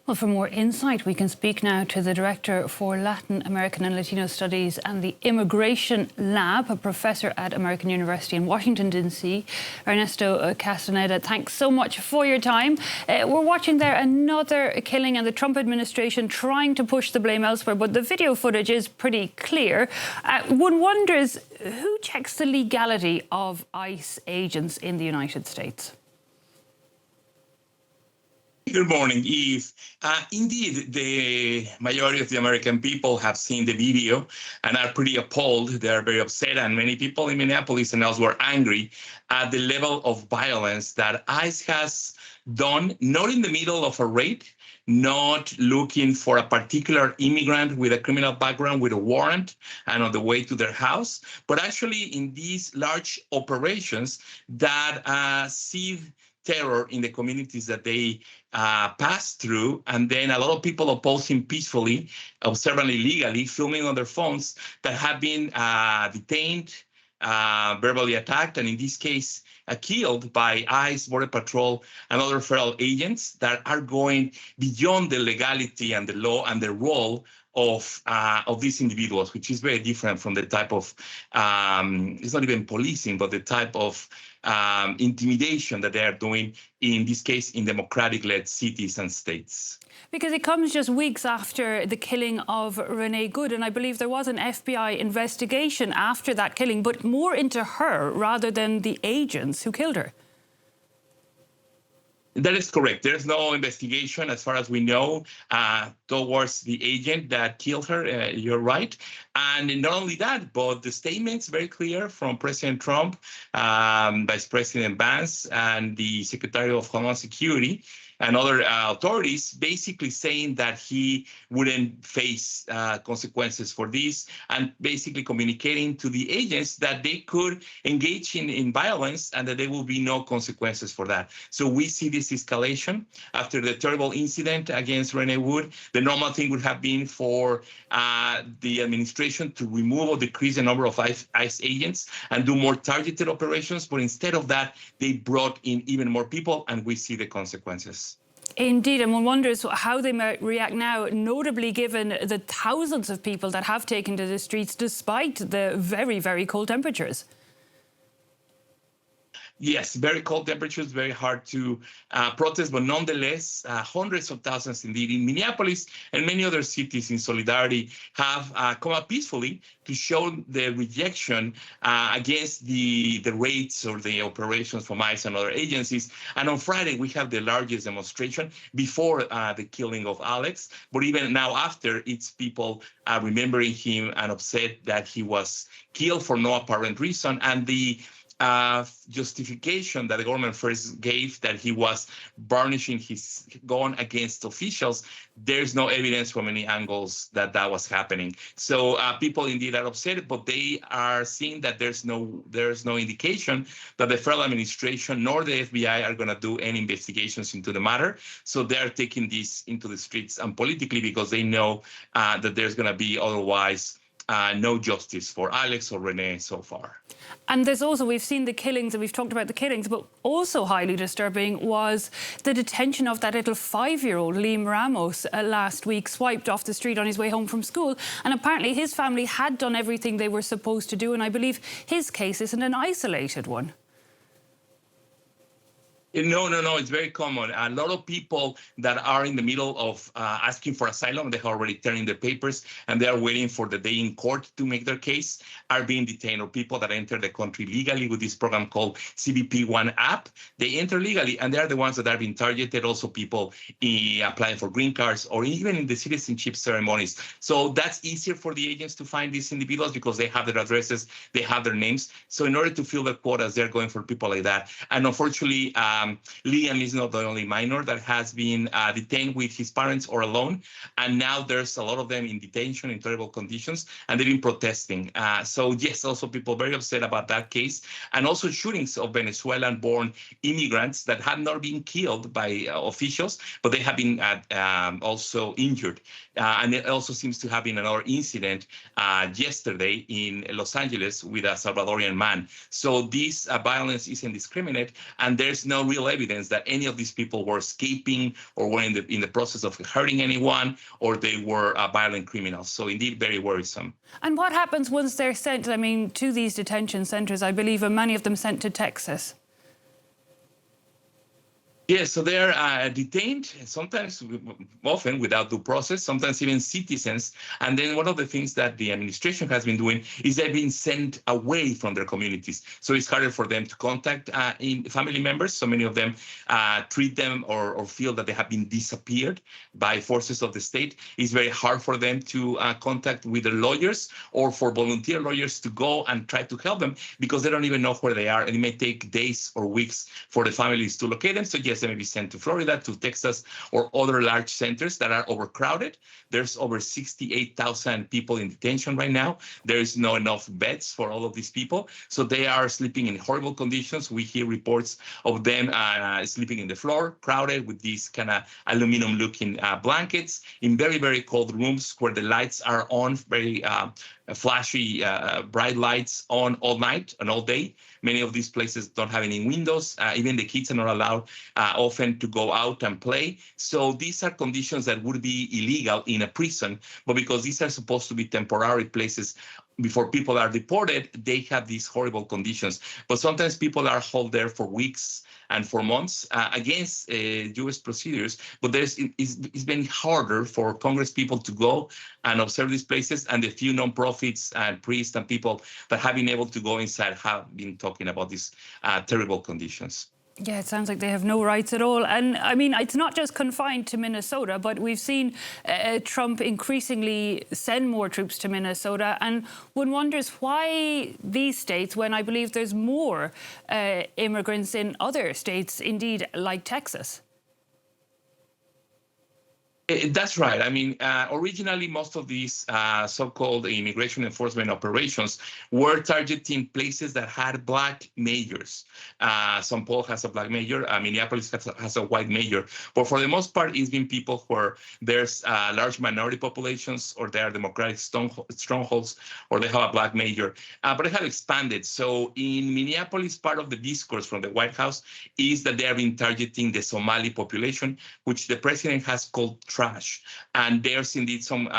Well, for more insight, we can speak now to the Director for Latin American and Latino Studies and the Immigration Lab, a professor at American University in Washington, D.C., Ernesto Castañeda. Thanks so much for your time. We're watching there another killing and the Trump administration trying to push the blame elsewhere, but the video footage is pretty clear. One wonders, who checks the legality of ICE agents in the United States? Good morning, Eve. Indeed, the majority of the American people have seen the video and are pretty appalled. They are very upset, and many people in Minneapolis and elsewhere angry at the level of violence that ICE has done, not in the middle of a raid, not looking for a particular immigrant with a criminal background with a warrant and on the way to their house, but actually in these large operations that seed terror in the communities that they pass through, and then a lot of people opposing peacefully, observing illegally, filming on their phones, that have been detained, verbally attacked, and in this case, killed by ICE, Border Patrol, and other federal agents that are going beyond the legality and the law and the role of these individuals, which is very different from the type of, it's not even policing, but the type of intimidation that they are doing, in this case, in democratic-led cities and states. Because it comes just weeks after the killing of Renee Good, and I believe there was an FBI investigation after that killing, but more into her rather than the agents who killed her. That is correct. There's no investigation, as far as we know, towards the agent that killed her. You're right. And not only that, but the statements very clear from President Trump, Vice President Vance, and the Secretary of Homeland Security, and other authorities, basically saying that he wouldn't face consequences for this, and basically communicating to the agents that they could engage in violence and that there will be no consequences for that. So we see this escalation after the terrible incident against Renee Wood. The normal thing would have been for the administration to remove or decrease the number of ICE agents and do more targeted operations, but instead of that, they brought in even more people, and we see the consequences. Indeed, and one wonders how they might react now, notably given the thousands of people that have taken to the streets despite the very, very cold temperatures. Yes, very cold temperatures, very hard to protest, but nonetheless, hundreds of thousands indeed in Minneapolis and many other cities in solidarity have come up peacefully to show the rejection against the raids or the operations from ICE and other agencies. And on Friday, we have the largest demonstration before the killing of Alex, but even now after, it's people remembering him and upset that he was killed for no apparent reason. And the justification that the government first gave, that he was burnishing his gun against officials, there's no evidence from any angles that that was happening. So people indeed are upset, but they are seeing that there's no indication that the federal administration nor the FBI are going to do any investigations into the matter. So they're taking this into the streets and politically, because they know that there's going to be otherwise no justice for Alex or Renee so far. And there's also, we've seen the killings and we've talked about the killings, but also highly disturbing was the detention of that little 5-year-old, Liam Ramos, last week, swiped off the street on his way home from school. And apparently his family had done everything they were supposed to do. And I believe his case isn't an isolated one. No, it's very common. A lot of people that are in the middle of asking for asylum, they have already turned in their papers and they are waiting for the day in court to make their case, are being detained, or people that enter the country legally with this program called CBP One app. They enter legally, and they are the ones that are being targeted. Also people applying for green cards or even in the citizenship ceremonies. So that's easier for the agents to find these individuals because they have their addresses, they have their names. So in order to fill their quotas, they're going for people like that. And unfortunately, Liam is not the only minor that has been detained with his parents or alone. And now there's a lot of them in detention in terrible conditions, and they've been protesting. So yes, also people very upset about that case. And also shootings of Venezuelan-born immigrants that have not been killed by officials, but they have been also injured. And it also seems to have been another incident yesterday in Los Angeles with a Salvadorian man. So this violence is indiscriminate, and there's no real evidence that any of these people were escaping or were in the process of hurting anyone, or they were violent criminals. So indeed, very worrisome. And what happens once they're sent, I mean, to these detention centres? I believe many of them sent to Texas. Yes, so they're detained, sometimes, often without due process, sometimes even citizens. And then one of the things that the administration has been doing is they've been sent away from their communities. So it's harder for them to contact family members. So many of them treat them or feel that they have been disappeared by forces of the state. It's very hard for them to contact with their lawyers or for volunteer lawyers to go and try to help them because they don't even know where they are. And it may take days or weeks for the families to locate them. So yes, they may be sent to Florida, to Texas, or other large centers that are overcrowded. There's over 68,000 people in detention right now. There is not enough beds for all of these people. So they are sleeping in horrible conditions. We hear reports of them sleeping in the floor, crowded with these kind of aluminum-looking blankets in very, very cold rooms where the lights are on, very flashy, bright lights on all night and all day. Many of these places don't have any windows. Even the kids are not allowed often to go out and play. So these are conditions that would be illegal in a prison, but because these are supposed to be temporary places before people are deported, they have these horrible conditions. But sometimes people are held there for weeks and for months against U.S. procedures. But it's been harder for Congress people to go and observe these places, and the few nonprofits and priests and people that have been able to go inside have been talking about these terrible conditions. Yeah, it sounds like they have no rights at all. And I mean, it's not just confined to Minnesota, but we've seen Trump increasingly send more troops to Minnesota. And one wonders why these states, when I believe there's more immigrants in other states, indeed, like Texas. That's right. I mean, originally, most of these so-called immigration enforcement operations were targeting places that had black mayors. St. Paul has a black mayor. Minneapolis has a white mayor. But for the most part, it's been people where there's large minority populations, or they are Democratic strongholds, or they have a black mayor. But they have expanded. So in Minneapolis, part of the discourse from the White House is that they have been targeting the Somali population, which the president has called trash. And there's indeed some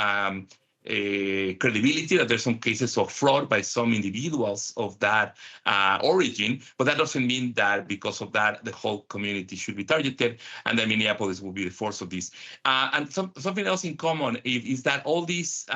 credibility that there's some cases of fraud by some individuals of that origin, but that doesn't mean that because of that the whole community should be targeted, and that Minneapolis will be the force of this. And something else in common is that all these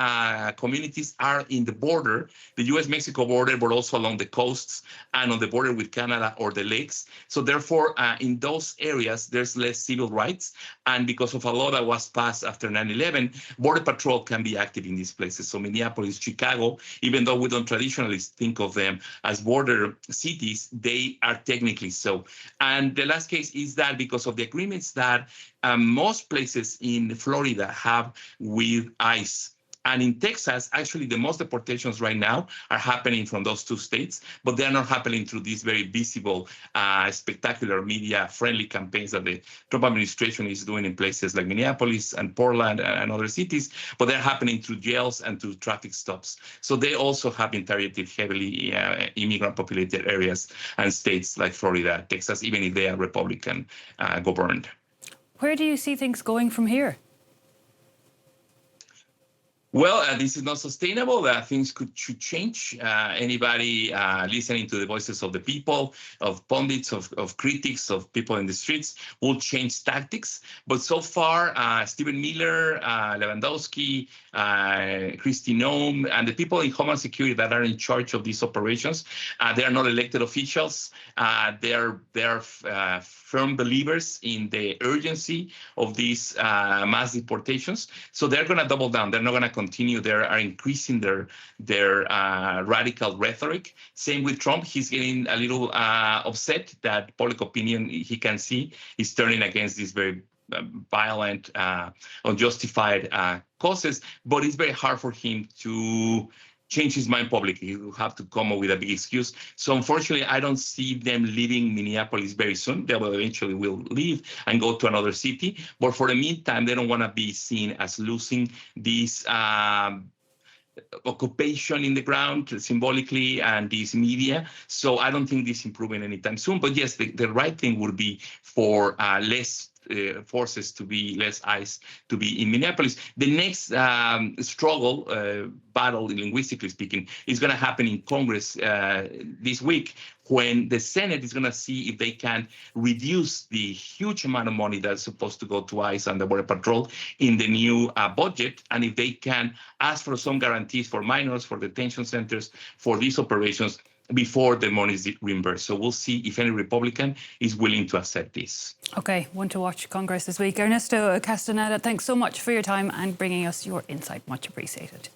communities are in the border, the U.S.-Mexico border, but also along the coasts and on the border with Canada or the lakes. So therefore, in those areas, there's less civil rights, and because of a law that was passed after 9/11, Border Patrol can be active in these places. So Minneapolis, Chicago, even though we don't traditionally think of them as border cities, they are technically so. And the last case is that because of the agreements that most places in Florida have with ICE, and in Texas, actually, the most deportations right now are happening from those two states, but they're not happening through these very visible, spectacular, media-friendly campaigns that the Trump administration is doing in places like Minneapolis and Portland and other cities, but they're happening through jails and through traffic stops. So they also have been targeted heavily immigrant-populated areas and states like Florida, Texas, even if they are Republican governed. Where do you see things going from here? Well, this is not sustainable. Things should change. Anybody listening to the voices of the people, of pundits, of critics, of people in the streets will change tactics. But so far, Stephen Miller, Lewandowski, Kristi Noem, and the people in Homeland Security that are in charge of these operations, they are not elected officials. They are firm believers in the urgency of these mass deportations. So they're going to double down. They're not going to continue. They are increasing their radical rhetoric. Same with Trump. He's getting a little upset that public opinion, he can see, is turning against these very violent, unjustified causes. But it's very hard for him to change his mind publicly. He will have to come up with a big excuse. So unfortunately, I don't see them leaving Minneapolis very soon. They will eventually leave and go to another city. But for the meantime, they don't want to be seen as losing these occupation in the ground symbolically and this media. So I don't think this is improving anytime soon. But yes, the right thing would be for less forces to be, less ICE to be in Minneapolis. The next struggle, battle, linguistically speaking, is going to happen in Congress this week, when the Senate is going to see if they can reduce the huge amount of money that's supposed to go to ICE and the Border Patrol in the new budget, and if they can ask for some guarantees for minors, for detention centers, for these operations before the money is reimbursed. So we'll see if any Republican is willing to accept this. Okay, one to watch Congress this week. Ernesto Castañeda, thanks so much for your time and bringing us your insight. Much appreciated.